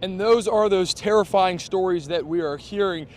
And those are those terrifying stories that we are hearing.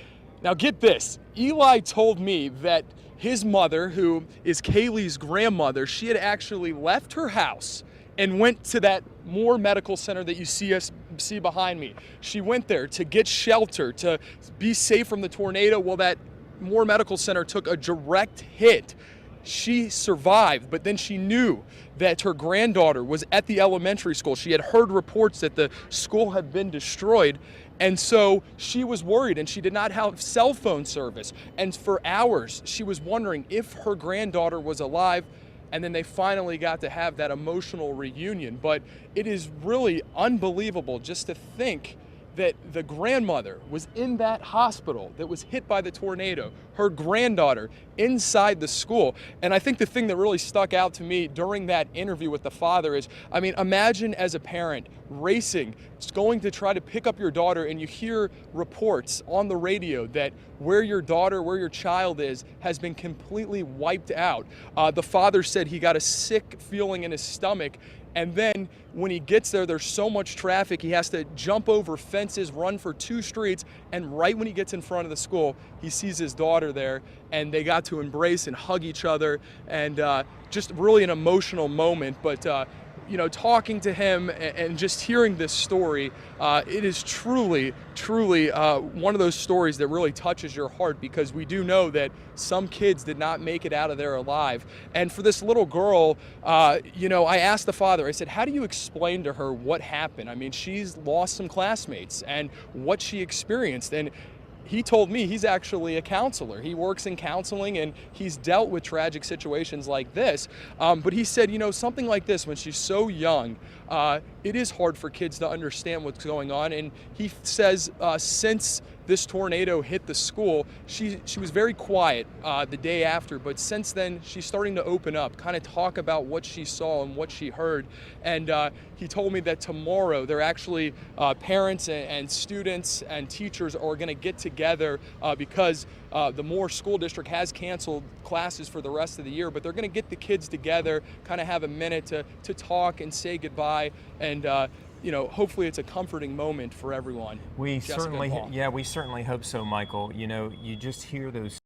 Now, get this. Eli told me that his mother, who is Kaylee's grandmother, she had actually left her house and went to that Moore Medical Center that you see behind me. She went there to get shelter, to be safe from the tornado. Well, that Moore Medical Center took a direct hit. She survived, but then she knew that her granddaughter was at the elementary school. She had heard reports that the school had been destroyed, and so she was worried, and she did not have cell phone service. And for hours, she was wondering if her granddaughter was alive, and then they finally got to have that emotional reunion. But it is really unbelievable just to think that the grandmother was in that hospital that was hit by the tornado, her granddaughter inside the school. And I think the thing that really stuck out to me during that interview with the father is, I mean, imagine as a parent racing, going to try to pick up your daughter, and you hear reports on the radio that where your daughter, where your child is, has been completely wiped out. The father said he got a sick feeling in his stomach. And then when he gets there, there's so much traffic, he has to jump over fences, run for 2 streets, and right when he gets in front of the school, he sees his daughter there, and they got to embrace and hug each other, and just really an emotional moment. But you know, talking to him and just hearing this story, it is truly one of those stories that really touches your heart, because we do know that some kids did not make it out of there alive. And for this little girl, you know, I asked the father, I said, how do you explain to her what happened? I mean, she's lost some classmates and what she experienced. And he told me he's actually a counselor. He works in counseling, and he's dealt with tragic situations like this. But he said, you know, something like this, when she's so young, it is hard for kids to understand what's going on. And he says since this tornado hit the school, she was very quiet the day after, but since then she's starting to open up, kind of talk about what she saw and what she heard. And he told me that tomorrow they're actually parents and students and teachers are going to get together because the Moore School District has canceled classes for the rest of the year, but they're going to get the kids together, kind of have a minute to talk and say goodbye. And you know, hopefully it's a comforting moment for everyone. We certainly hope so, Michael. You know, you just hear those